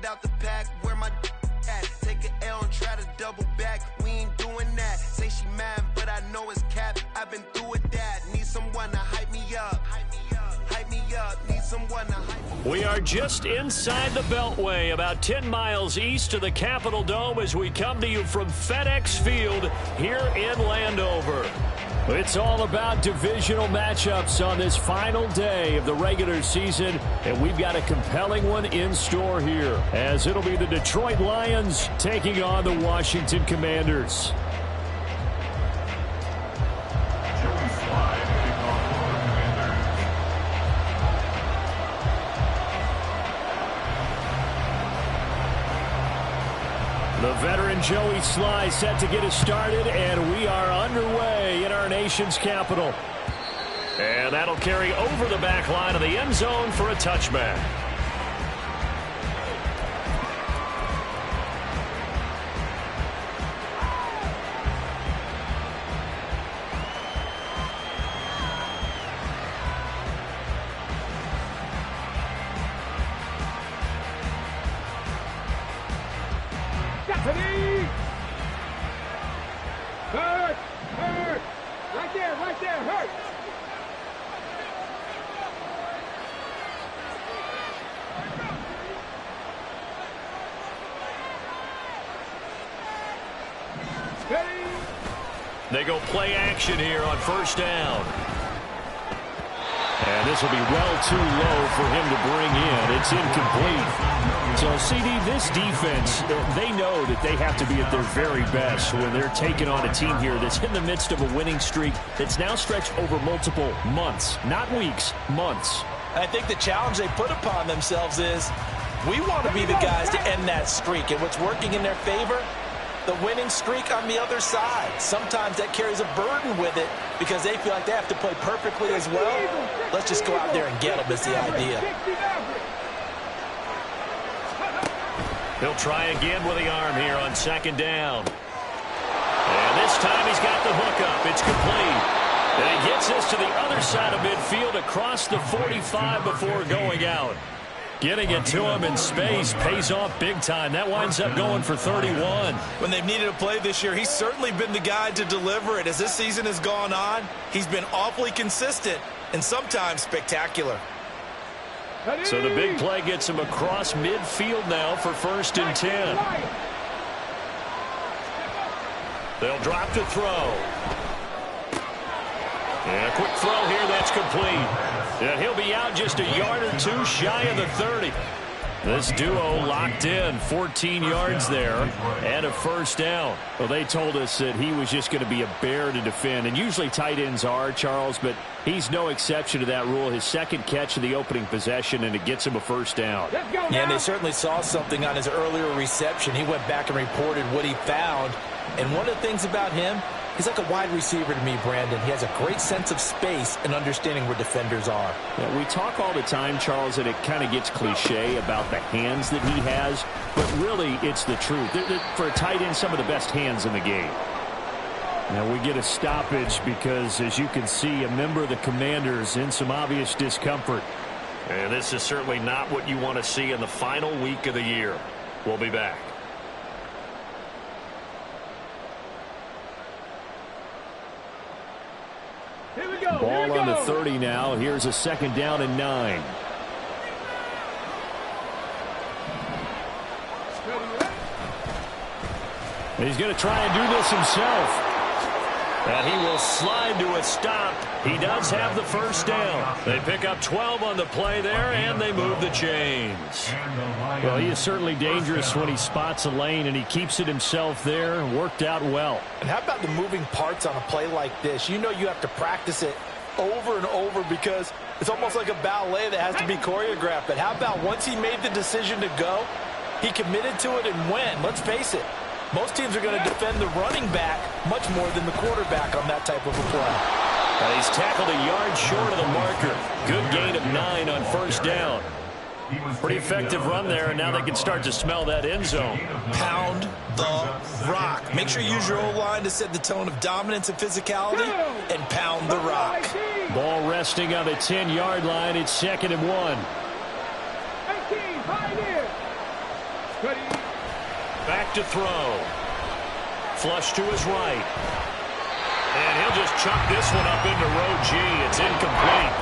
out the pack, where my at? Take an L and try to double back. We ain't doing that. Say she mad, but I know it's cap. I've been through with that. Need someone to hype me up. Hype me up. Need someone to hype me up. We are just inside the Beltway, about 10 miles east of the Capitol Dome as we come to you from FedEx Field here in Landover. It's all about divisional matchups on this final day of the regular season, and we've got a compelling one in store here, as it'll be the Detroit Lions taking on the Washington Commanders. The veteran Joey Sly set to get us started, and we are underway in our nation's capital. And that'll carry over the back line of the end zone for a touchback. Hurt! Right there, hurt! They go play action here on first down. And this will be well too low for him to bring in. It's incomplete. So, CD, this defense, they know that they have to be at their very best when they're taking on a team here that's in the midst of a winning streak that's now stretched over multiple months, not weeks, months. I think the challenge they put upon themselves is we want to be the guys to end that streak. And what's working in their favor? The winning streak on the other side. Sometimes that carries a burden with it because they feel like they have to play perfectly as well. Let's just go out there and get them is the idea. He'll try again with the arm here on second down. And this time he's got the hook up. It's complete. And he gets us to the other side of midfield across the 45 before going out. Getting it to him in space pays off big time. That winds up going for 31. When they've needed a play this year, he's certainly been the guy to deliver it. As this season has gone on, he's been awfully consistent and sometimes spectacular. So the big play gets him across midfield now for 1st and 10. They'll drop to throw. And a quick throw here that's complete. And he'll be out just a yard or two shy of the 30. This duo locked in, 14 yards there, and a first down. Well, they told us that he was just going to be a bear to defend, and usually tight ends are, Charles, but he's no exception to that rule. His second catch of the opening possession, and it gets him a first down. Yeah, and they certainly saw something on his earlier reception. He went back and reported what he found, and one of the things about him, he's like a wide receiver to me, Brandon. He has a great sense of space and understanding where defenders are. Yeah, we talk all the time, Charles, and it kind of gets cliche about the hands that he has, but really it's the truth. For a tight end, some of the best hands in the game. Now we get a stoppage because, as you can see, a member of the Commanders in some obvious discomfort. And this is certainly not what you want to see in the final week of the year. We'll be back. Ball on the 30 now. Here's a second down and 9. He's going to try and do this himself. And he will slide to a stop. He does have the first down. They pick up 12 on the play there, and they move the chains. Well, he is certainly dangerous when he spots a lane, and he keeps it himself there and worked out well. And how about the moving parts on a play like this? You know you have to practice it over and over because it's almost like a ballet that has to be choreographed. But how about once he made the decision to go, he committed to it and went. Let's face it. Most teams are going to defend the running back much more than the quarterback on that type of a play. And he's tackled a yard short of the marker. Good gain of 9 on first down. Pretty effective run there, and now they can start to smell that end zone. Pound the rock. Make sure you use your O-line to set the tone of dominance and physicality, and pound the rock. Ball resting on the 10-yard line. It's 2nd and 1. Back to throw. Flush to his right. And he'll just chuck this one up into row G. It's incomplete.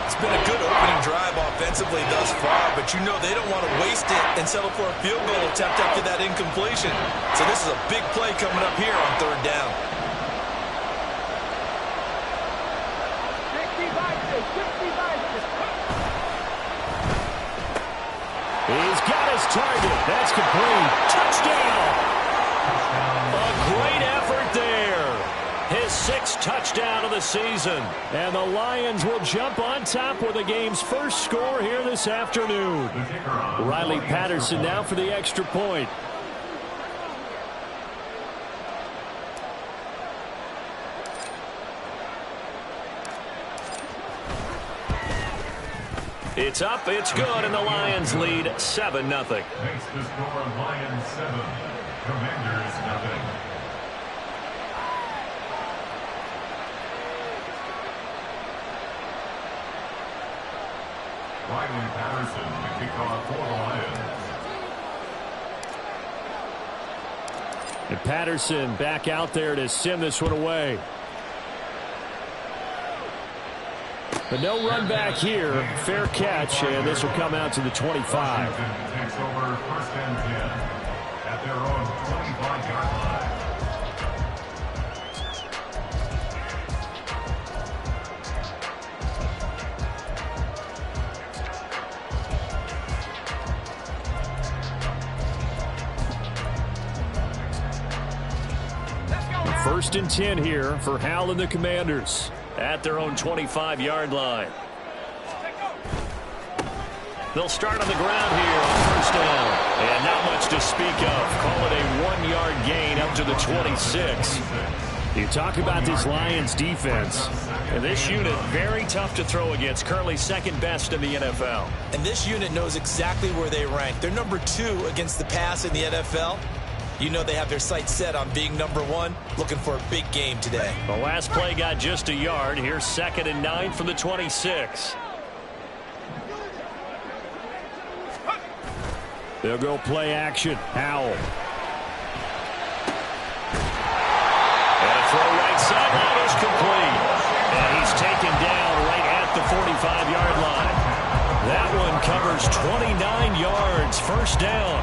It's been a good opening drive offensively thus far, but you know they don't want to waste it and settle for a field goal attempt after that incompletion. So this is a big play coming up here on third down. He's got his target. That's complete. Touchdown. A great effort there. His 6th touchdown of the season. And the Lions will jump on top with the game's first score here this afternoon. Riley Patterson now for the extra point. It's up, it's good, and the Lions lead 7-0. Makes the score Lions 7, Commanders 0. Riley Patterson, the kickoff for the Lions. And Patterson back out there to send this one away. But no run back here. Fair catch, and this will come out to the 25. Washington takes over 1st and 10 at their own 25-yard line. First and 10 here for Hal and the Commanders at their own 25-yard line. They'll start on the ground here on 1st down. And not much to speak of. Call it a 1-yard gain up to the 26. You talk about this Lions defense. And this unit, very tough to throw against. Currently 2nd best in the NFL. And this unit knows exactly where they rank. They're number 2 against the pass in the NFL. You know they have their sights set on being number 1, looking for a big game today. The last play got just a yard. Here's 2nd and 9 from the 26. They'll go play action. Howell. And a throw right sideline is complete. And he's taken down right at the 45-yard line. That one covers 29 yards. 1st down.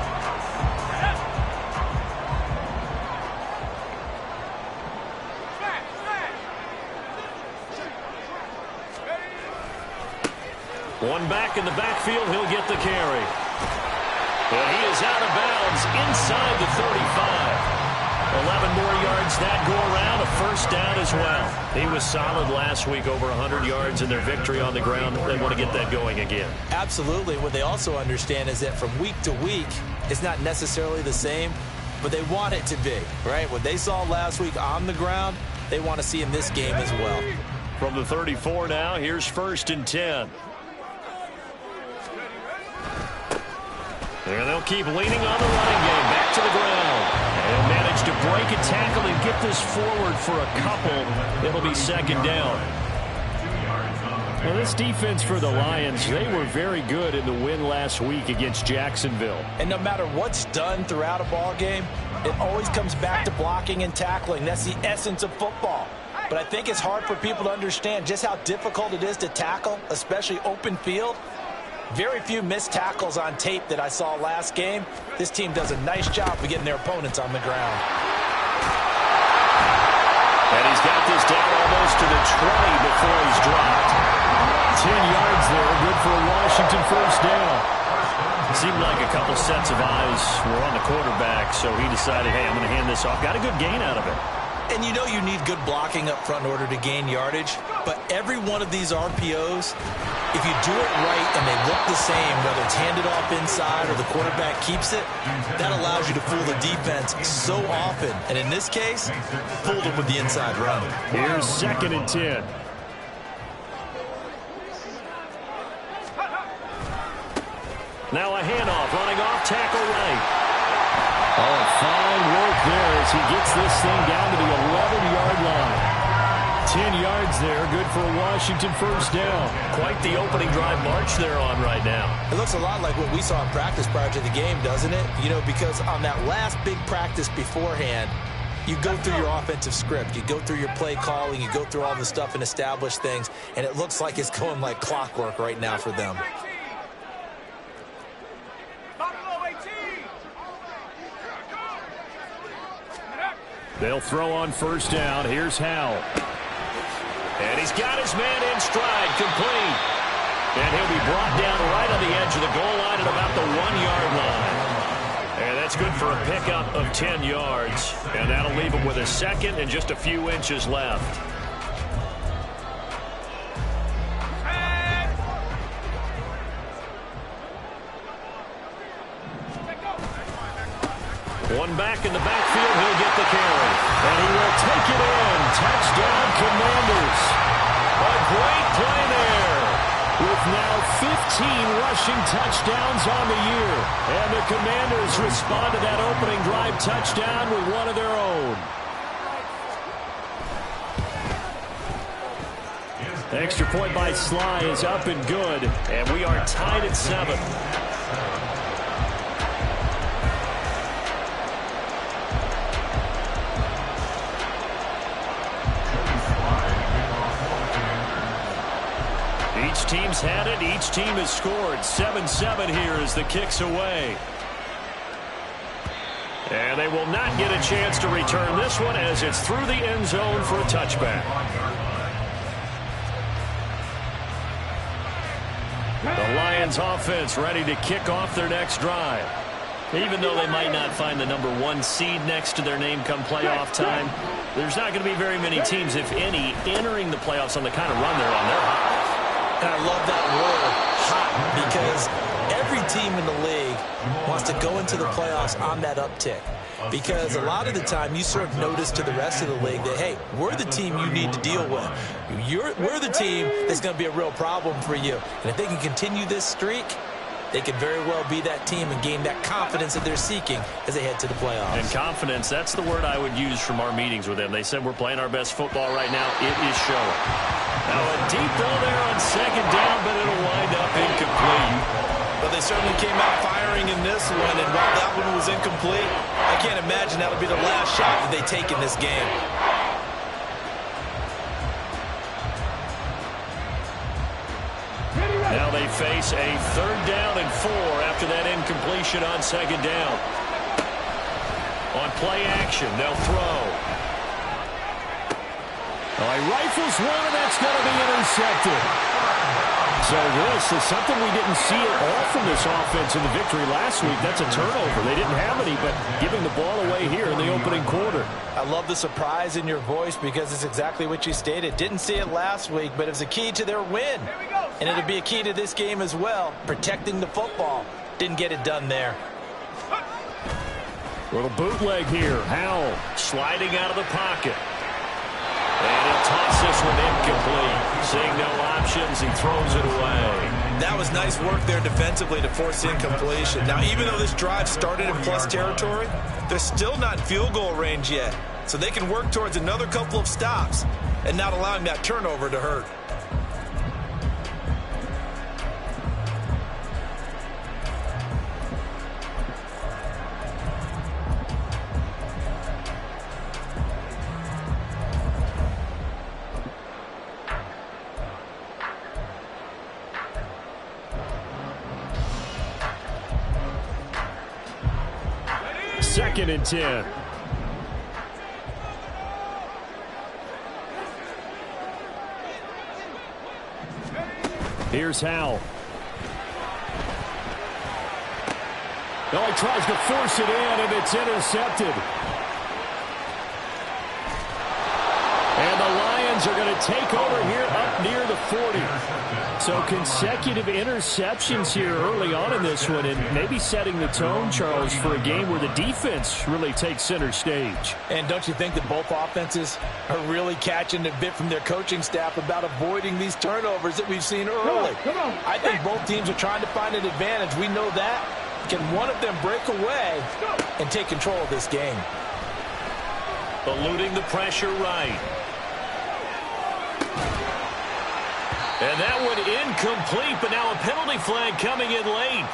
One back in the backfield, he'll get the carry. And he is out of bounds inside the 35. 11 more yards that go around, a 1st down as well. He was solid last week, over 100 yards in their victory on the ground. They want to get that going again. Absolutely. What they also understand is that from week to week, it's not necessarily the same, but they want it to be, right? What they saw last week on the ground, they want to see in this game as well. From the 34 now, here's 1st and 10. And they'll keep leaning on the running game. Back to the ground. And manage to break a tackle and get this forward for a couple. It'll be 2nd down. Well, this defense for the Lions, they were very good in the win last week against Jacksonville. And no matter what's done throughout a ball game, it always comes back to blocking and tackling. That's the essence of football. But I think it's hard for people to understand just how difficult it is to tackle, especially open field. Very few missed tackles on tape that I saw last game. This team does a nice job of getting their opponents on the ground. And he's got this down almost to the 20 before he's dropped. 10 yards there, good for a Washington 1st down. It seemed like a couple sets of eyes were on the quarterback, so he decided, hey, I'm going to hand this off. Got a good gain out of it. And you know you need good blocking up front in order to gain yardage, but every one of these RPOs, if you do it right and they look the same, whether it's handed off inside or the quarterback keeps it, that allows you to fool the defense so often. And in this case, fooled them with the inside run. Here's 2nd and 10. Now a handoff, running off, tackle right. Oh, fine work there as he gets this thing down to the 11-yard line. 10 yards there. Good for a Washington first down. Quite the opening drive march they're on right now. It looks a lot like what we saw in practice prior to the game, doesn't it? You know, because on that last big practice beforehand, you go through your offensive script. You go through your play calling. You go through all the stuff and establish things. And it looks like it's going like clockwork right now for them. They'll throw on first down. Here's Howell. And he's got his man in stride, complete. And he'll be brought down right on the edge of the goal line at about the 1-yard line. And that's good for a pickup of 10 yards. And that'll leave him with a second and just a few inches left. One back in the backfield, he'll get the carry. And he will take it in. Touchdown, Commanders. A great play there. With now 15 rushing touchdowns on the year. And the Commanders respond to that opening drive touchdown with one of their own. Extra point by Sly is up and good. And we are tied at 7. Each team's had it. Each team has scored. 7-7 here as the kick's away. And they will not get a chance to return this one as it's through the end zone for a touchback. The Lions offense ready to kick off their next drive. Even though they might not find the number 1 seed next to their name come playoff time, there's not going to be very many teams, if any, entering the playoffs on the kind of run they're on. They're hot. And I love that word, hot, because every team in the league wants to go into the playoffs on that uptick. Because a lot of the time you serve notice to the rest of the league that, hey, we're the team you need to deal with. We're the team that's going to be a real problem for you. And if they can continue this streak, they could very well be that team and gain that confidence that they're seeking as they head to the playoffs. And confidence, that's the word I would use from our meetings with them. They said we're playing our best football right now. It is showing. Now a deep ball there on second down, but it'll wind up incomplete. But they certainly came out firing in this one, and while that one was incomplete, I can't imagine that'll be the last shot that they take in this game. Now they face a 3rd down and 4 after that incompletion on second down. On play action, they'll throw. Oh, he rifles one, and that's going to be intercepted. So this is something we didn't see at all from this offense in the victory last week. That's a turnover. They didn't have any, but giving the ball away here in the opening quarter. I love the surprise in your voice because it's exactly what you stated. Didn't see it last week, but it was a key to their win. And it'll be a key to this game as well, protecting the football. Didn't get it done there. Little bootleg here. Howell sliding out of the pocket. And he'll toss this one incomplete. Seeing no options, he throws it away. That was nice work there defensively to force incompletion. Now, even though this drive started in plus territory, they're still not in field goal range yet. So they can work towards another couple of stops and not allowing that turnover to hurt. Second and 10. Here's Howell. Oh, he tries to force it in, and it's intercepted. And the Lions are going to take over here up near the 40. So consecutive interceptions here early on in this one, and maybe setting the tone, Charles, for a game where the defense really takes center stage. And don't you think that both offenses are really catching a bit from their coaching staff about avoiding these turnovers that we've seen early? Come on. I think both teams are trying to find an advantage. We know that. Can one of them break away and take control of this game? Eluding the pressure right. And that one incomplete, but now a penalty flag coming in late.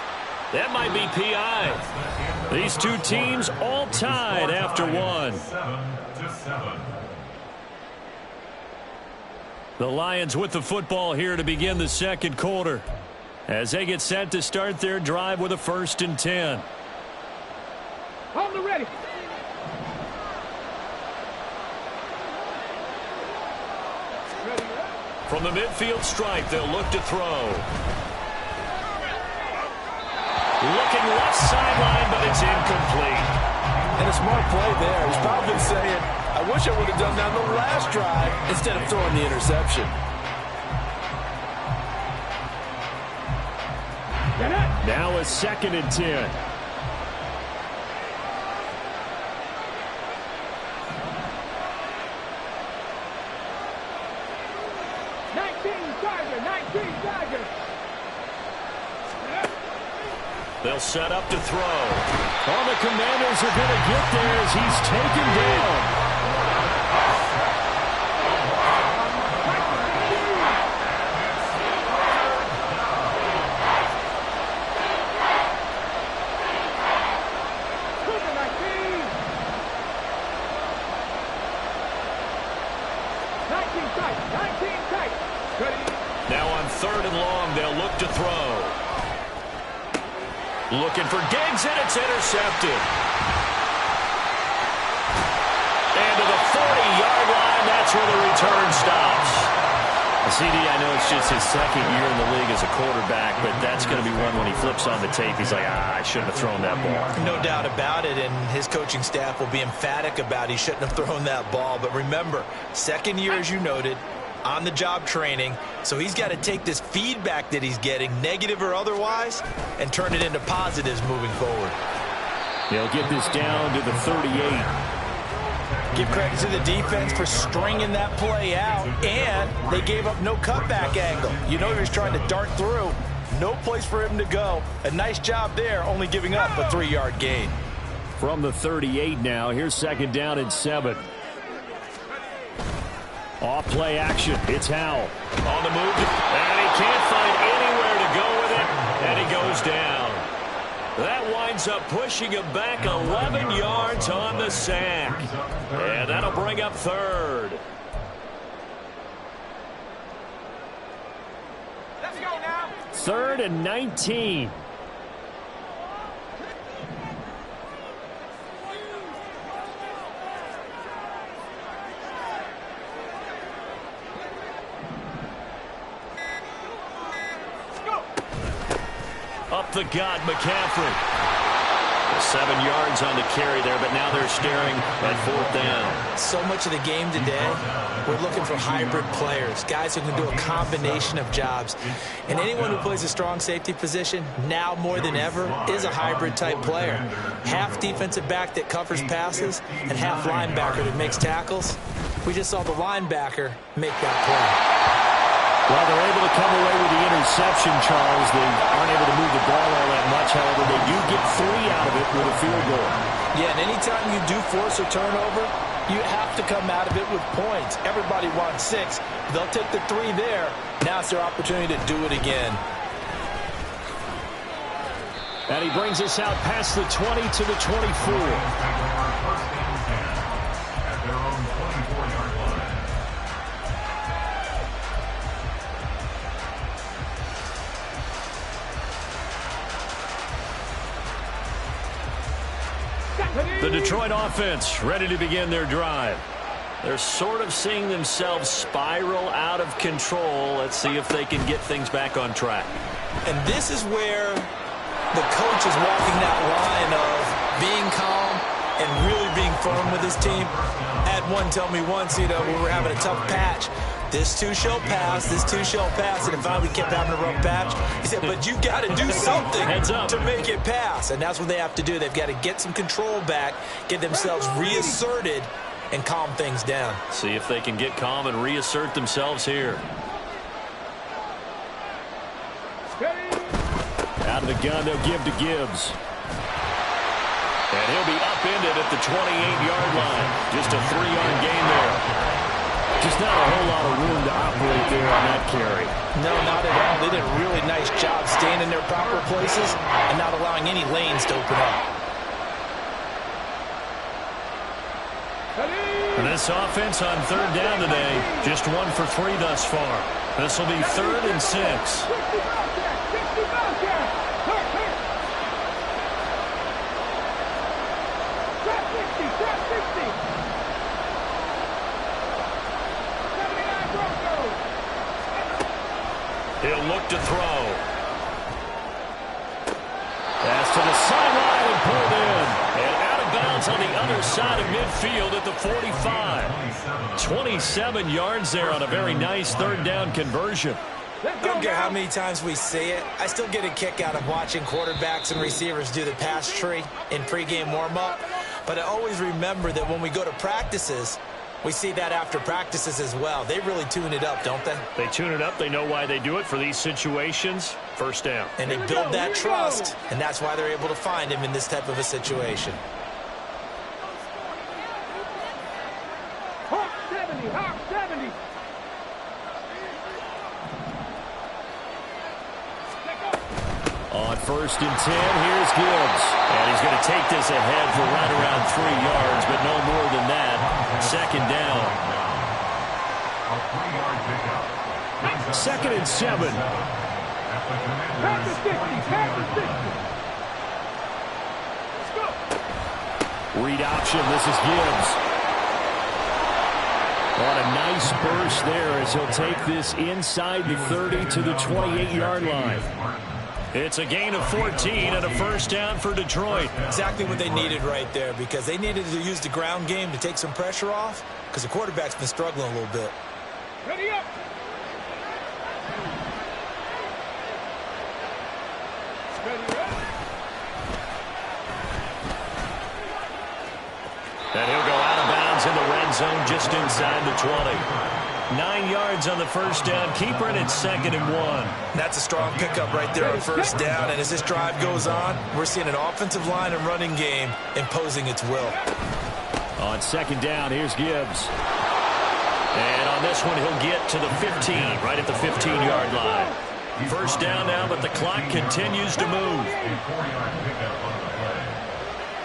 That might be PI. These two teams all tied after one. 7-7. The Lions with the football here to begin the second quarter, as they get set to start their drive with a 1st and 10. On the ready. From the midfield stripe, they'll look to throw. Looking left sideline, but it's incomplete. And a smart play there. He's probably saying, I wish I would have done that on the last drive instead of throwing the interception. Now a 2nd and 10. They'll set up to throw. All the Commanders are going to get there as he's taken down. Now on 3rd and long, they'll look to throw. Looking for Diggs, and it's intercepted. And to the 40-yard line, that's where the return stops. CD, I know it's just his 2nd year in the league as a quarterback, but that's going to be one when he flips on the tape. He's like, I shouldn't have thrown that ball. No doubt about it, and his coaching staff will be emphatic about he shouldn't have thrown that ball. But remember, 2nd year, as you noted, on-the-job training, so he's got to take this feedback that he's getting, negative or otherwise, and turn it into positives moving forward. They'll get this down to the 38. Give credit to the defense for stringing that play out, and they gave up no cutback angle. You know he was trying to dart through. No place for him to go. A nice job there, only giving up a 3-yard gain. From the 38 now, here's 2nd down and 7. Off play action. It's Howell. On the move. And he can't find anywhere to go with it. And he goes down. That winds up pushing him back 11 yards on the sack. And that'll bring up 3rd. Let's go now. 3rd and 19. Up the gut, McCaffrey. 7 yards on the carry there, but now they're staring at 4th down. So much of the game today, we're looking for hybrid players, guys who can do a combination of jobs. And anyone who plays a strong safety position, now more than ever, is a hybrid-type player. Half defensive back that covers passes and half linebacker that makes tackles. We just saw the linebacker make that play. Well, they're able to come away with the interception, Charles. They aren't able to move the ball all that much. However, they do get 3 out of it with a field goal. Yeah, and anytime you do force a turnover, you have to come out of it with points. Everybody wants 6. They'll take the 3 there. Now it's their opportunity to do it again. And he brings us out past the 20 to the 24. At their own 24-yard line. The Detroit offense ready to begin their drive. They're sort of seeing themselves spiral out of control. Let's see if they can get things back on track. And this is where the coach is walking that line of being calm and really being firm with his team. I had one tell me once, we were having a tough patch. This too shall pass, this too shall pass. And finally we kept having a rough patch. He said, but you got to do something to make it pass. And that's what they have to do. They've got to get some control back, get themselves reasserted, and calm things down. See if they can get calm and reassert themselves here. Out of the gun, they'll give to Gibbs. And he'll be upended at the 28-yard line. Just a 3-yard gain there. Just not a whole lot of room to operate there on that carry. No, not at all. They did a really nice job staying in their proper places and not allowing any lanes to open up. And this offense on third down today, just 1 for 3 thus far. This will be 3rd and 6. He'll look to throw. Pass to the sideline and pulled in. And out of bounds on the other side of midfield at the 45. 27 yards there on a very nice third down conversion. I don't care how many times we see it. I still get a kick out of watching quarterbacks and receivers do the pass tree in pregame warm-up. But I always remember that when we go to practices, we see that after practices as well. They really tune it up, don't they? They tune it up. They know why they do it for these situations. First down. And they build that trust, and that's why they're able to find him in this type of a situation. Hawk 70, Hawk 70. On 1st and 10, here's Gibbs. And he's going to take this ahead for right around 3 yards, but no more than that. 2nd down. 2nd and 7. Pass the 60, pass the 60. Let's go. Read option, this is Gibbs. On a nice burst there as he'll take this inside the 30 to the 28-yard line. It's a gain of 14 and a first down for Detroit. Exactly what they needed right there, because they needed to use the ground game to take some pressure off, because the quarterback's been struggling a little bit. Ready up. Ready up. And he'll go out of bounds in the red zone just inside the 20. 9 yards on the first down. Keeper, and it's 2nd and 1. That's a strong pickup right there on first down. And as this drive goes on, we're seeing an offensive line and running game imposing its will. On 2nd down, here's Gibbs. And on this one, he'll get to the 15, right at the 15-yard line. First down now, but the clock continues to move.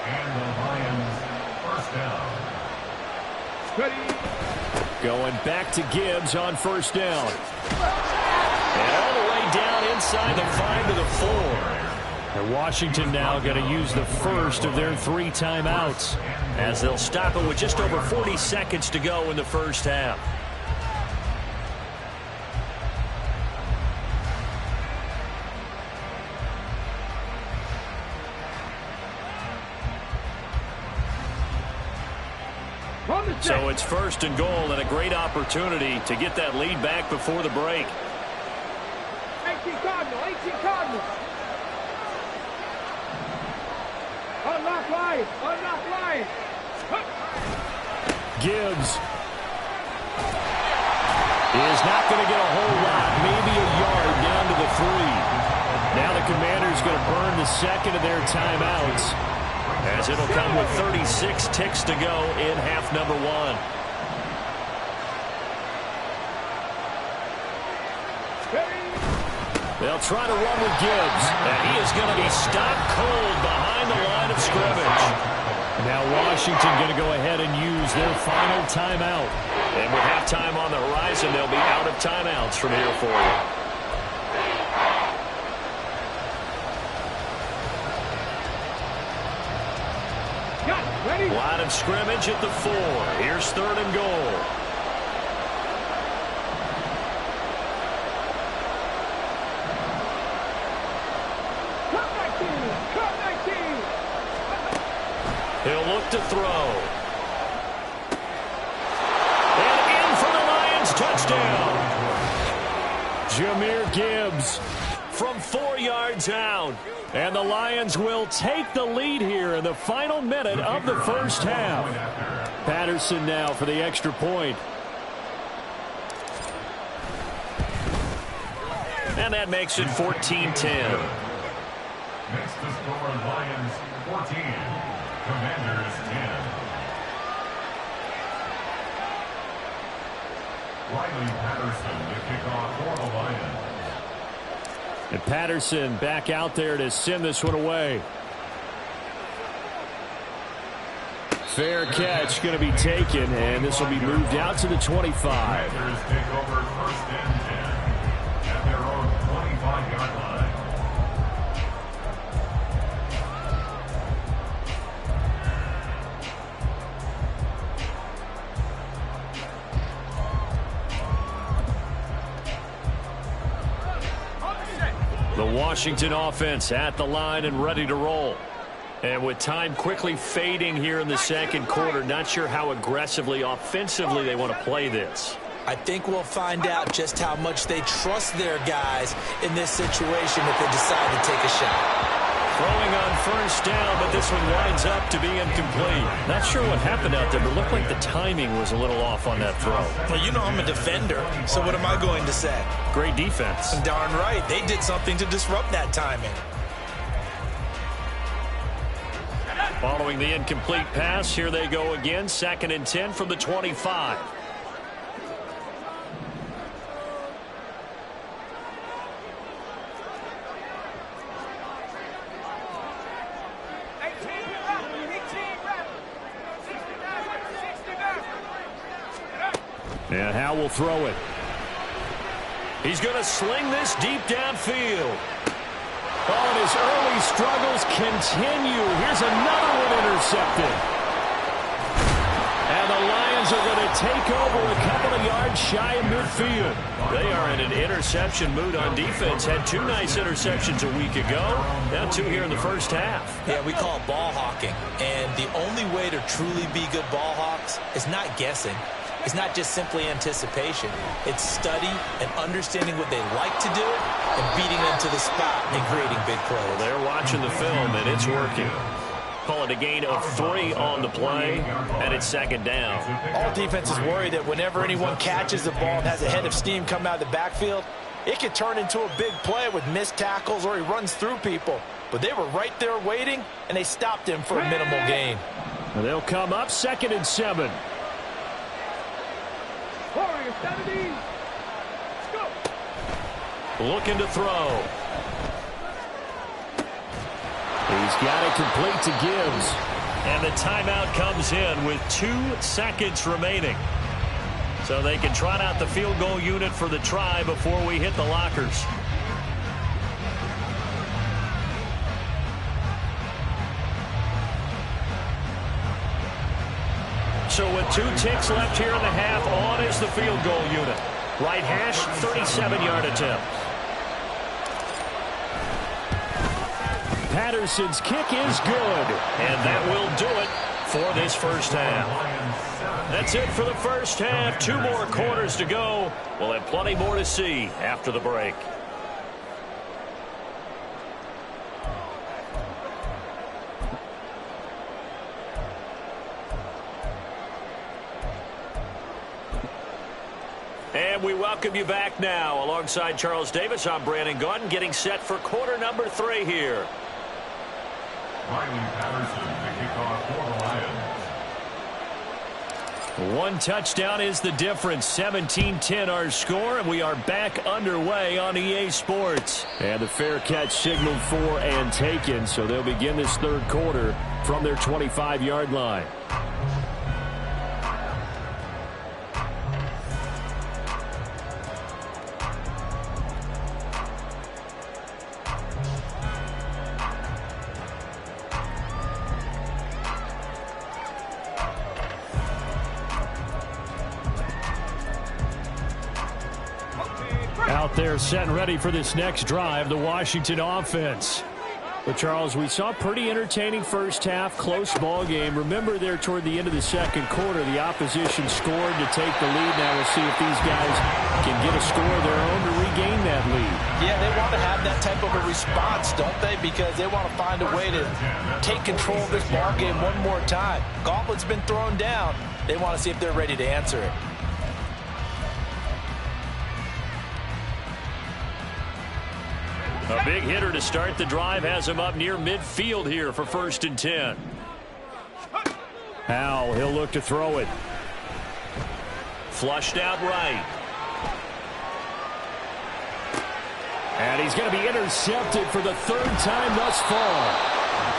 And the Lions first down. Ready. Going back to Gibbs on first down. And all the way down inside the 5 to the 4. And Washington now going to use the first of their 3 timeouts as they'll stop it with just over 40 seconds to go in the first half. So it's 1st and goal and a great opportunity to get that lead back before the break. 18 Cardinal, 18 Cardinal. Unlock Lions, unlock Lions. Gibbs is not going to get a whole lot, maybe a yard down to the 3. Now the Commanders going to burn the 2nd of their timeouts, as it'll come with 36 ticks to go in half number 1. They'll try to run with Gibbs, and he is going to be stopped cold behind the line of scrimmage. Now Washington going to go ahead and use their final timeout. And with halftime on the horizon, they'll be out of timeouts from here forward. Line of scrimmage at the 4. Here's 3rd and goal. He'll look to throw. And in for the Lions touchdown. Jahmyr Gibbs from 4 yards out. And the Lions will take the lead here in the final minute of the first half. Patterson now for the extra point. And that makes it 14-10. Next to score, Lions 14, Commanders 10. Riley Patterson to kick off for the Lions. And Patterson back out there to send this one away. Fair catch going to be taken, and this will be moved out to the 25. Panthers take over 1st and 10 at their own 25-yard line. The Washington offense at the line and ready to roll. And with time quickly fading here in the second quarter, not sure how aggressively, offensively they want to play this. I think we'll find out just how much they trust their guys in this situation if they decide to take a shot. Throwing on first down, but this one winds up to be incomplete. Not sure what happened out there, but it looked like the timing was a little off on that throw. Well, you know I'm a defender, so what am I going to say? Great defense. Darn right. They did something to disrupt that timing. Following the incomplete pass, here they go again. 2nd and 10 from the 25. And Howe will throw it. He's going to sling this deep downfield. Oh, and his early struggles continue. Here's another one intercepted. And the Lions are going to take over a couple of yards shy of midfield. They are in an interception mood on defense. Had 2 nice interceptions a week ago. Now 2 here in the first half. Yeah, we call it ball hawking. And the only way to truly be good ball hawks is not guessing. It's not just simply anticipation. It's study and understanding what they like to do and beating them to the spot and creating big plays. Well, they're watching the film, and it's working. Call it a gain of 3 on the play, and it's 2nd down. All defenses worry that whenever anyone catches the ball and has a head of steam come out of the backfield, it could turn into a big play with missed tackles or he runs through people. But they were right there waiting, and they stopped him for a minimal gain. And they'll come up 2nd and 7. Looking to throw. He's got it complete to Gibbs. And the timeout comes in with 2 seconds remaining. So they can trot out the field goal unit for the try before we hit the lockers. So with 2 ticks left here in the half, on is the field goal unit. Right hash, 37-yard attempt. Patterson's kick is good. And that will do it for this first half. That's it for the first half. 2 more quarters to go. We'll have plenty more to see after the break. And we welcome you back now. Alongside Charles Davis, I'm Brandon Gaudin, getting set for quarter number 3 here. Riley Patterson to kick off for the Lions. 1 touchdown is the difference. 17-10 our score, and we are back underway on EA Sports. And the fair catch signaled for and taken, so they'll begin this 3rd quarter from their 25-yard line. Out there set and ready for this next drive, the Washington offense. But, Charles, we saw a pretty entertaining first half, close ball game. Remember there toward the end of the second quarter, the opposition scored to take the lead. Now we'll see if these guys can get a score of their own to regain that lead. Yeah, they want to have that type of a response, don't they? Because they want to find a way to take control of this ball game one more time. Gauntlet's been thrown down. They want to see if they're ready to answer it. A big hitter to start the drive has him up near midfield here for 1st and 10. Howe, he'll look to throw it. Flushed out right. And he's going to be intercepted for the third time thus far.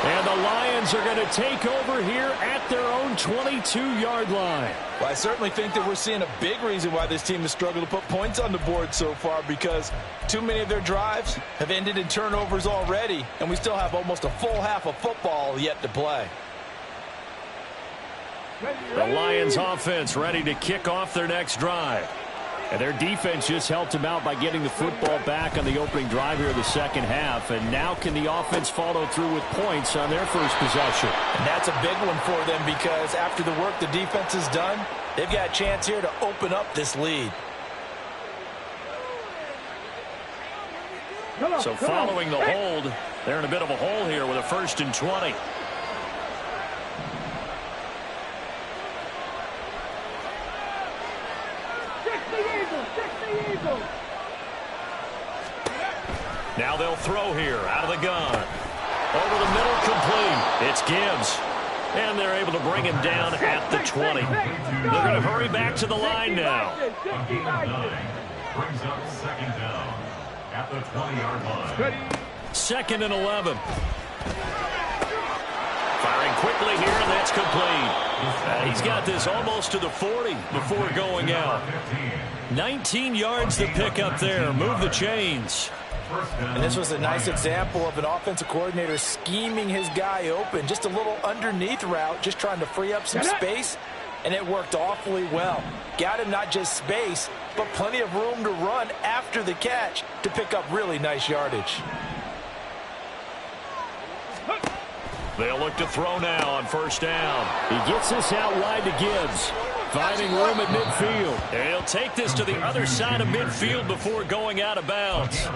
And the Lions are going to take over here at their own 22-yard line. Well, I certainly think that we're seeing a big reason why this team has struggled to put points on the board so far, because too many of their drives have ended in turnovers already, and we still have almost a full half of football yet to play. The Lions offense ready to kick off their next drive. And their defense just helped them out by getting the football back on the opening drive here in the second half. And now can the offense follow through with points on their first possession? And that's a big one for them, because after the work the defense has done, they've got a chance here to open up this lead. So following the hold, they're in a bit of a hole here with a 1st and 20. Now they'll throw here out of the gun. Over the middle, complete. It's Gibbs. And they're able to bring him down at the 20. They're going to hurry back to the line now. A gain of 9 brings up 2nd down at the 20-yard line. 2nd and 11. Firing quickly here, and that's complete. He's got this almost to the 40 before going out. 19 yards to pick up there. Move the chains. And this was a nice example of an offensive coordinator scheming his guy open. Just a little underneath route, just trying to free up some space, and it worked awfully well. Got him not just space, but plenty of room to run after the catch to pick up really nice yardage. They'll look to throw now on 1st down. He gets this out wide to Gibbs. Finding room at midfield. And he'll take this to the other side of midfield before going out of bounds.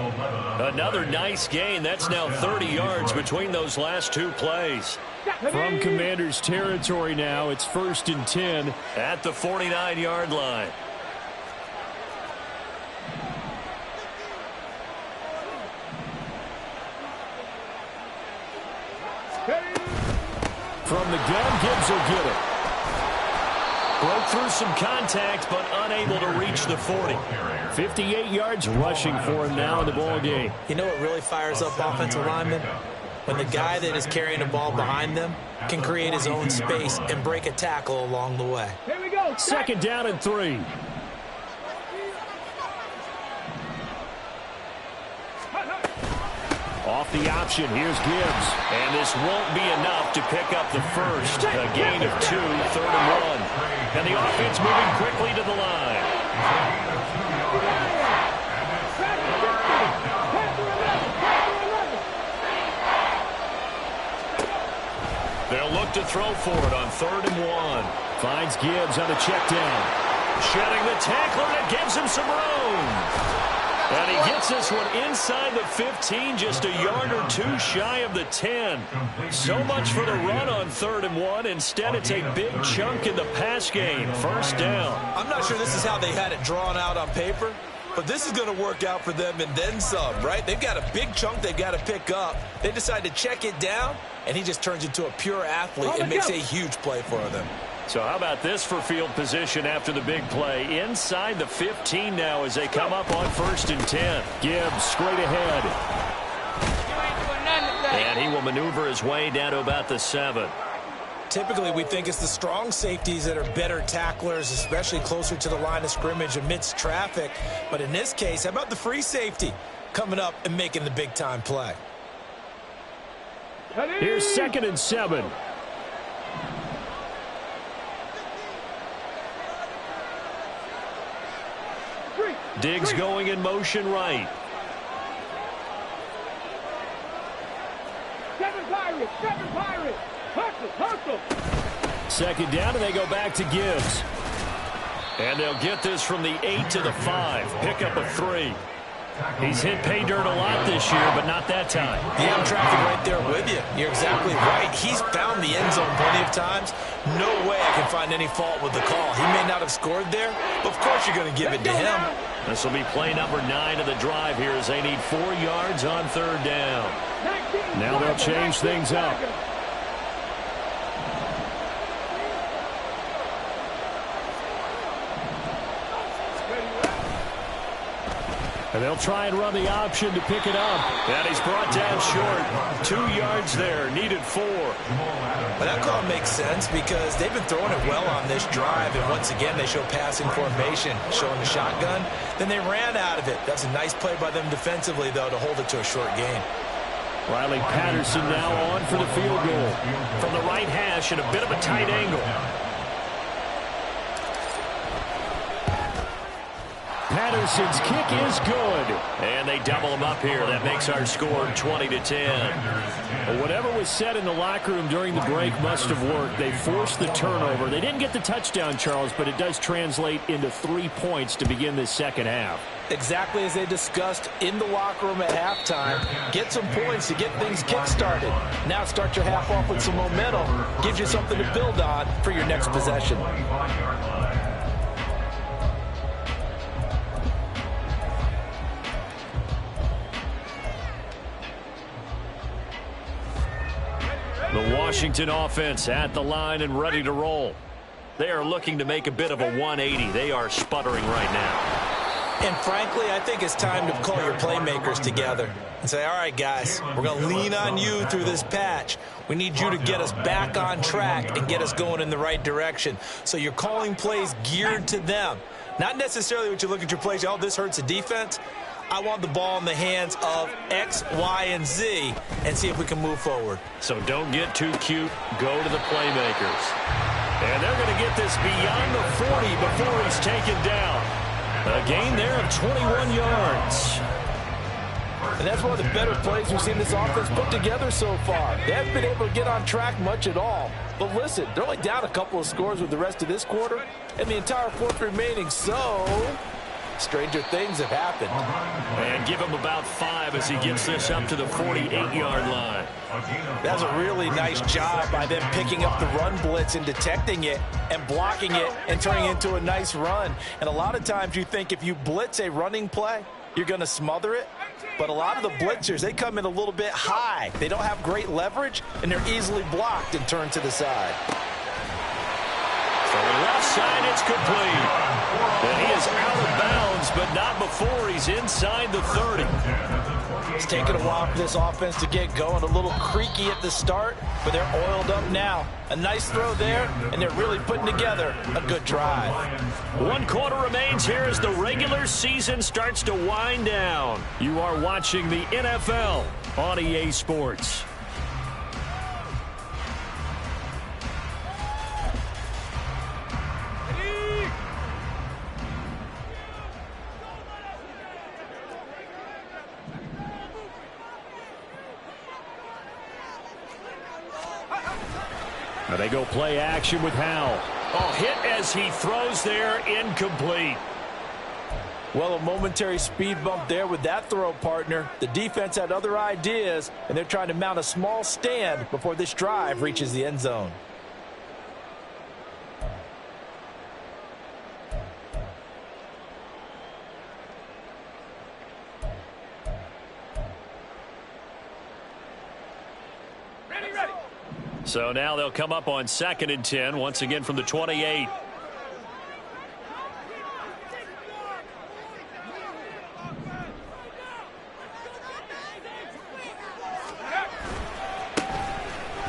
Another nice gain. That's now 30 yards between those last 2 plays. From Commander's territory now, it's 1st and 10 at the 49-yard line. From the gun, Gibbs will get it. Broke through some contact, but unable to reach the 40. 58 yards rushing for him now in the ball game. You know what really fires up offensive linemen? When the guy that is carrying the ball behind them can create his own space and break a tackle along the way. Here we go. 2nd down and 3. Off the option, here's Gibbs. And this won't be enough to pick up the first. A gain of 2, 3rd and 1. And the offense moving quickly to the line. They'll look to throw for it on 3rd and 1. Finds Gibbs on the check down. Shedding the tackler, that gives him some room. And he gets this one inside the 15, just a yard or 2 shy of the 10. So much for the run on 3rd and 1. Instead, it's a big chunk in the pass game. 1st down. I'm not sure this is how they had it drawn out on paper, but this is going to work out for them and then some, right? They've got a big chunk they've got to pick up. They decide to check it down, and he just turns into a pure athlete and makes a huge play for them. So how about this for field position after the big play? Inside the 15 now as they come up on 1st and 10. Gibbs straight ahead. And he will maneuver his way down to about the 7. Typically, we think it's the strong safeties that are better tacklers, especially closer to the line of scrimmage amidst traffic. But in this case, how about the free safety coming up and making the big-time play? Here's 2nd and 7. Diggs going in motion right. 7 Pirates, 7 Pirates. Hustle. 2nd down, and they go back to Gibbs. And they'll get this from the 8 to the 5. Pick up a 3. He's hit pay dirt a lot this year, but not that time. Yeah, I'm tracking right there with you. You're exactly right. He's found the end zone plenty of times. No way I can find any fault with the call. He may not have scored there, but of course you're going to give it to him. This will be play number 9 of the drive here as they need 4 yards on 3rd down. Now they'll change things up. And they'll try and run the option to pick it up. And he's brought down short. 2 yards there, needed 4. But that call makes sense because they've been throwing it well on this drive, and once again they show passing formation, showing the shotgun. Then they ran out of it. That's a nice play by them defensively, though, to hold it to a short gain. Riley Patterson now on for the field goal. From the right hash at a bit of a tight angle. Patterson's kick is good. And they double him up here. That makes our score 20-10. Well, whatever was said in the locker room during the break must have worked. They forced the turnover. They didn't get the touchdown, Charles, but it does translate into 3 points to begin this second half. Exactly as they discussed in the locker room at halftime. Get some points to get things kick-started. Now start your half off with some momentum. Gives you something to build on for your next possession. The Washington offense at the line and ready to roll. They are looking to make a bit of a 180. They are sputtering right now. And frankly, I think it's time to call your playmakers together and say, all right, guys, we're going to lean on you through this patch. We need you to get us back on track and get us going in the right direction. So you're calling plays geared to them. Not necessarily what you look at your plays, oh, this hurts the defense. I want the ball in the hands of X, Y, and Z and see if we can move forward. So don't get too cute. Go to the playmakers. And they're going to get this beyond the 40 before he's taken down. A gain there of 21 yards. And that's one of the better plays we've seen this offense put together so far. They haven't been able to get on track much at all. But listen, they're only down a couple of scores with the rest of this quarter and the entire fourth remaining, so stranger things have happened. And give him about 5 as he gets this up to the 48-yard line. That's a really nice job by them picking up the run blitz and detecting it and blocking it and turning it into a nice run. And a lot of times you think if you blitz a running play, you're going to smother it. But a lot of the blitzers, they come in a little bit high. They don't have great leverage, and they're easily blocked and turned to the side. From the left side, it's complete. And he is out of bounds, but not before he's inside the 30. It's taken a while for this offense to get going. A little creaky at the start, but they're oiled up now. A nice throw there, and they're really putting together a good drive. 1 quarter remains here as the regular season starts to wind down. You are watching the NFL on EA Sports. They go play action with Howell. Oh, hit as he throws there, incomplete. Well, a momentary speed bump there with that throw, partner. The defense had other ideas, and they're trying to mount a small stand before this drive reaches the end zone. So now they'll come up on 2nd and 10, once again from the 28.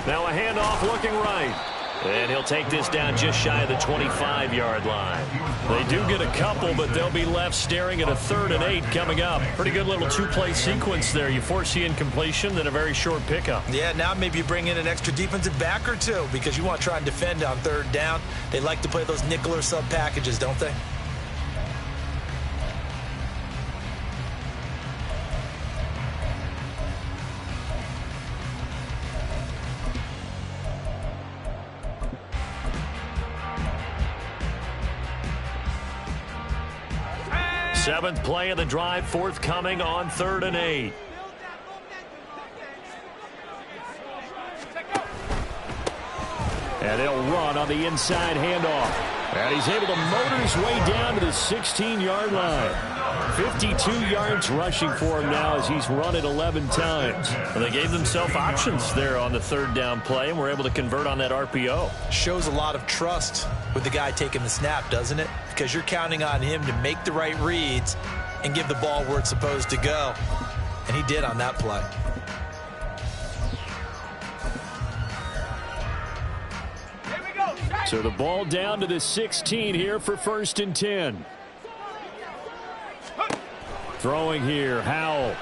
Now a handoff looking right. And he'll take this down just shy of the 25-yard line. They do get a couple, but they'll be left staring at a 3rd and 8 coming up. Pretty good little 2-play sequence there. You force the incompletion, then a very short pickup. Yeah, now maybe you bring in an extra defensive back or two because you want to try and defend on 3rd down. They like to play those nickel or sub packages, don't they? Seventh play of the drive forthcoming on 3rd and 8. And they'll run on the inside handoff. And he's able to motor his way down to the 16-yard line. 52 yards rushing for him now as he's run it 11 times. And they gave themselves options there on the 3rd down play and were able to convert on that RPO. Shows a lot of trust with the guy taking the snap, doesn't it? Because you're counting on him to make the right reads and give the ball where it's supposed to go. And he did on that play. So the ball down to the 16 here for 1st and 10. Throwing here, Howell.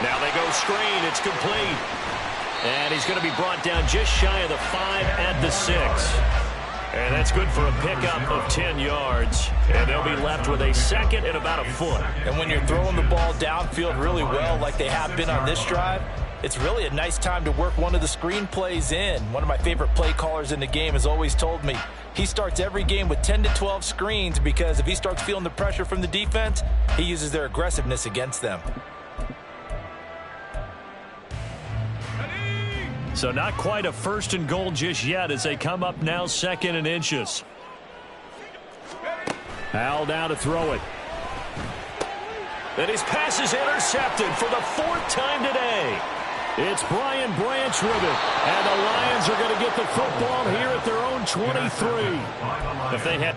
Now they go screen. It's complete. And he's going to be brought down just shy of the 5 at the 6. And that's good for a pickup of 10 yards. And they'll be left with a 2nd and about a foot. And when you're throwing the ball downfield really well like they have been on this drive, it's really a nice time to work one of the screen plays in. One of my favorite play callers in the game has always told me he starts every game with 10 to 12 screens because if he starts feeling the pressure from the defense, he uses their aggressiveness against them. So not quite a 1st and goal just yet as they come up now 2nd and inches. Howell down to throw it. And his pass is intercepted for the 4th time today. It's Brian Branch with it. And the Lions are going to get the football here at their own 23. If they had...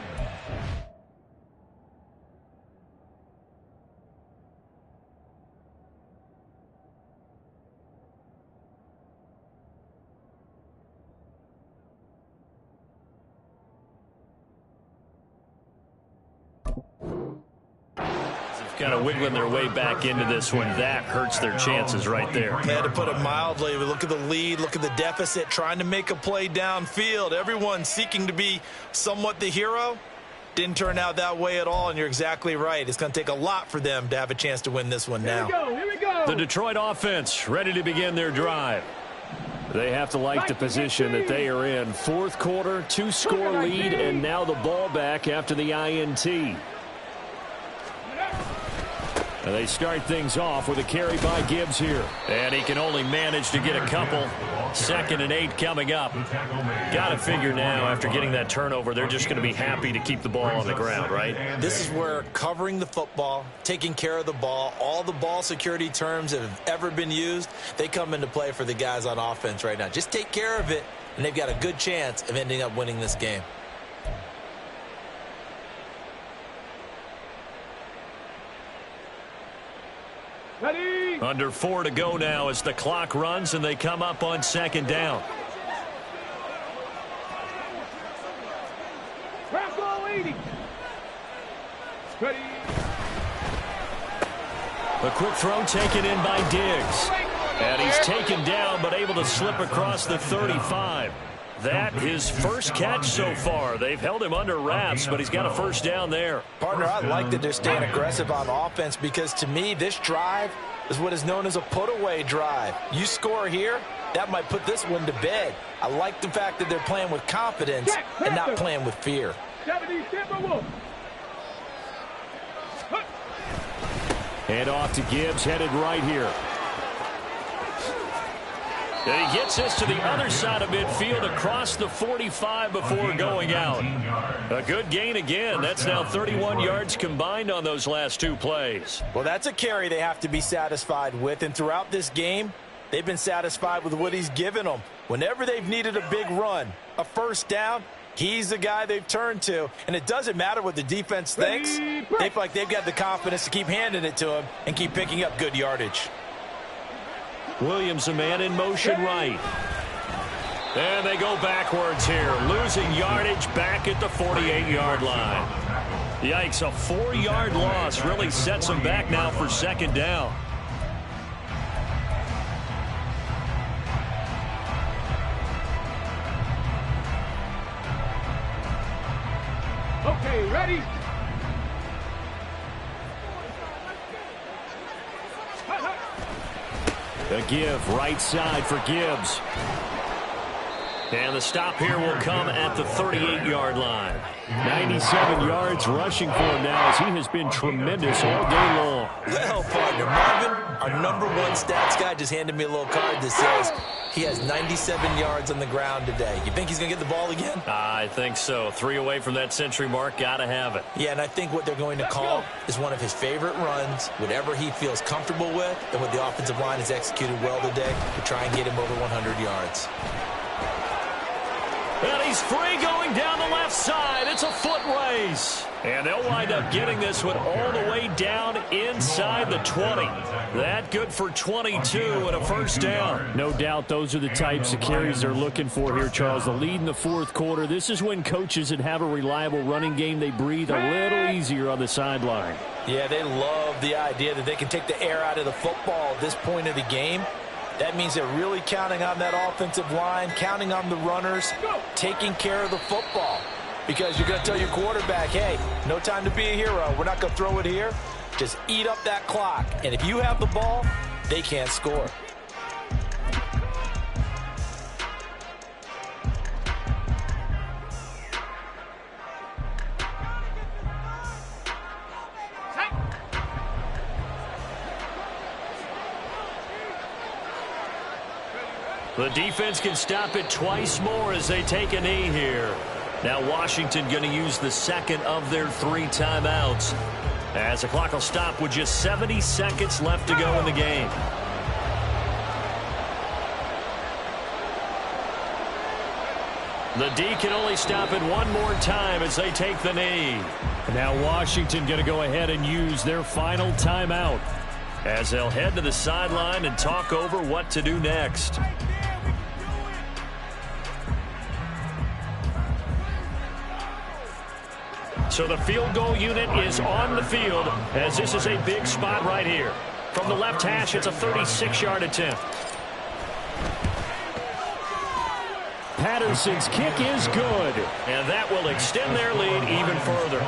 kind of wiggling their way back into this one. That hurts their chances right there. Yeah, to put it mildly, look at the lead, look at the deficit, trying to make a play downfield. Everyone seeking to be somewhat the hero. Didn't turn out that way at all, and you're exactly right. It's going to take a lot for them to have a chance to win this one now. Here we go. The Detroit offense ready to begin their drive. They have to like the position that they are in. 4th quarter, 2-score lead, and now the ball back after the INT. And they start things off with a carry by Gibbs here. And he can only manage to get a couple. 2nd and 8 coming up. Got to figure now, after getting that turnover, they're just going to be happy to keep the ball on the ground, right? This is where covering the football, taking care of the ball, all the ball security terms that have ever been used, they come into play for the guys on offense right now. Just take care of it, and they've got a good chance of ending up winning this game. Ready. Under 4 to go now as the clock runs and they come up on 2nd down. Crack all 80. Ready. A quick throw taken in by Diggs. And he's taken down but able to slip across the 35. That his first catch so far. They've held him under wraps, but he's got a 1st down there. Partner, I like that they're staying aggressive on offense because to me, this drive is what is known as a put-away drive. You score here, that might put this one to bed. I like the fact that they're playing with confidence and not playing with fear. 70 Timberwolves. Hand off to Gibbs, headed right here. And he gets this to the other side of midfield across the 45 before going out. A good gain again. That's now 31 yards combined on those last 2 plays. Well, that's a carry they have to be satisfied with. And throughout this game, they've been satisfied with what he's given them. Whenever they've needed a big run, a 1st down, he's the guy they've turned to. And it doesn't matter what the defense thinks. They feel like they've got the confidence to keep handing it to him and keep picking up good yardage. Williams, a man in motion right. And they go backwards here, losing yardage back at the 48-yard line. Yikes, a 4-yard loss really sets them back now for 2nd down. Okay, ready. A give right side for Gibbs. And the stop here will come at the 38-yard line. 97 yards rushing for him now as he has been tremendous all day long. Well, partner, Marvin, our #1 stats guy just handed me a little card that says he has 97 yards on the ground today. You think he's going to get the ball again? I think so. 3 away from that century mark. Got to have it. Yeah, and I think what they're going to call is one of his favorite runs, whatever he feels comfortable with, and what the offensive line has executed well today to try and get him over 100 yards. And he's free going down the left side. It's a foot race. And they'll wind up getting this one all the way down inside the 20. That good for 22 and a first down. No doubt those are the types of carries they're looking for here, Charles. The lead in the fourth quarter. This is when coaches that have a reliable running game, they breathe a little easier on the sideline. Yeah, they love the idea that they can take the air out of the football at this point of the game. That means they're really counting on that offensive line, counting on the runners, taking care of the football. Because you're going to tell your quarterback, hey, no time to be a hero. We're not going to throw it here. Just eat up that clock. And if you have the ball, they can't score. The defense can stop it twice more as they take a knee here. Now Washington going to use the second of their 3 timeouts, as the clock will stop with just 70 seconds left to go in the game. The D can only stop it one more time as they take the knee. Now Washington going to go ahead and use their final timeout, as they'll head to the sideline and talk over what to do next. So the field goal unit is on the field, as this is a big spot right here. From the left hash, it's a 36-yard attempt. Patterson's kick is good. And that will extend their lead even further.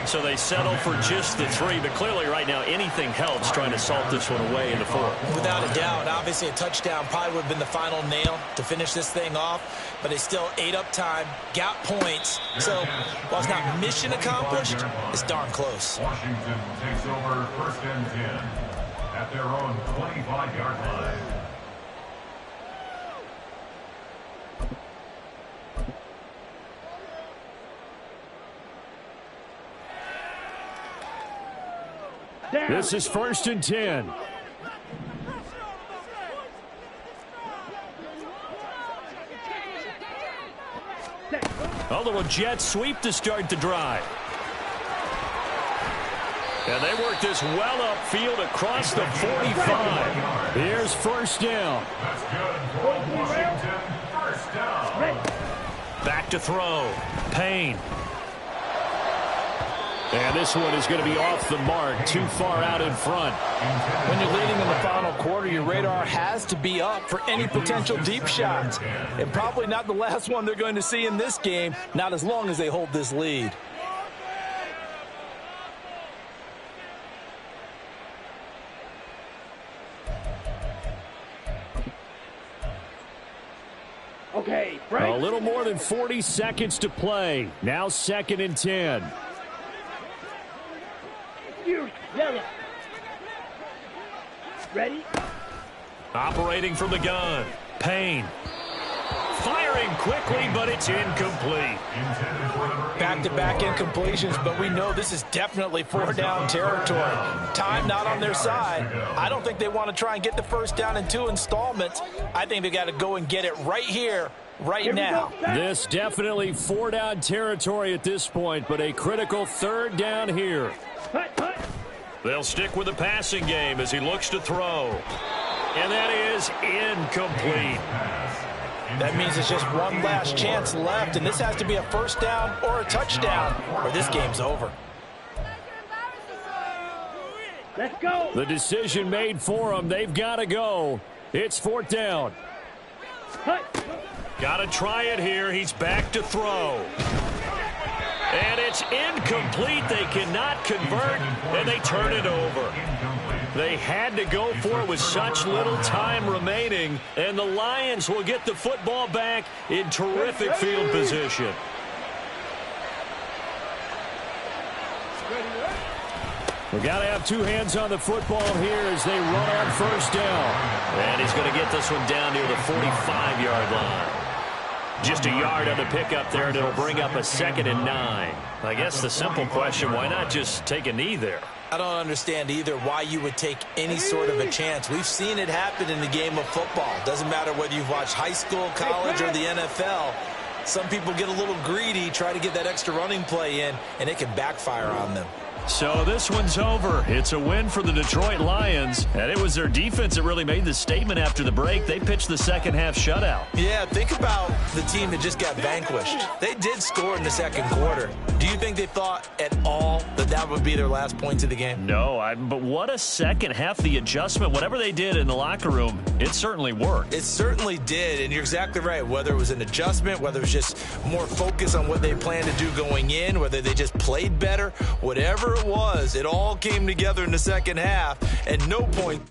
So they settle for just the 3, but clearly right now anything helps trying to salt this one away in the 4th. Without a doubt, obviously a touchdown probably would have been the final nail to finish this thing off, but they still ate up time, got points. So while it's not mission accomplished, it's darn close. Washington takes over 1st and 10 at their own 25-yard line. This is 1st and 10. A little jet sweep to start the drive. And they work this well upfield across the 45. Here's 1st down. That's good for Washington. 1st down. Back to throw. Payne. And this one is going to be off the mark, too far out in front. When you're leading in the final quarter, your radar has to be up for any potential deep shots. And probably not the last one they're going to see in this game, not as long as they hold this lead. Okay, break. A little more than 40 seconds to play. Now 2nd and 10. Yellow. Ready? Operating from the gun. Payne. Firing quickly, but it's incomplete. Back-to-back incompletions, but we know this is definitely 4-down territory. Time not on their side. I don't think they want to try and get the 1st down in 2 installments. I think they got to go and get it right here, right now. This definitely 4-down territory at this point, but a critical 3rd down here. They'll stick with the passing game as he looks to throw. And that is incomplete. That means it's just one last chance left, and this has to be a 1st down or a touchdown, or this game's over. Let's go. The decision made for them. They've got to go. It's 4th down. Got to try it here. He's back to throw. And it's incomplete. They cannot convert, and they turn it over. They had to go for it with such little time remaining, and the Lions will get the football back in terrific field position. We've got to have 2 hands on the football here as they run on 1st down. And he's going to get this one down near the 45-yard line. Just a yard on the pickup there, and it'll bring up a 2nd and 9. I guess the simple question, why not just take a knee there? I don't understand either why you would take any sort of a chance. We've seen it happen in the game of football. Doesn't matter whether you've watched high school, college, or the NFL. Some people get a little greedy, try to get that extra running play in, and it can backfire on them. So this one's over. It's a win for the Detroit Lions, and it was their defense that really made the statement after the break. They pitched the second half shutout. Yeah, think about the team that just got vanquished. They did score in the second quarter. Do you think they thought at all that that would be their last points of the game? No, but what a second half. The adjustment, whatever they did in the locker room, it certainly worked. It certainly did, and you're exactly right. Whether it was an adjustment, whether it was just more focus on what they planned to do going in, whether they just played better, whatever it was, it all came together in the second half, and no point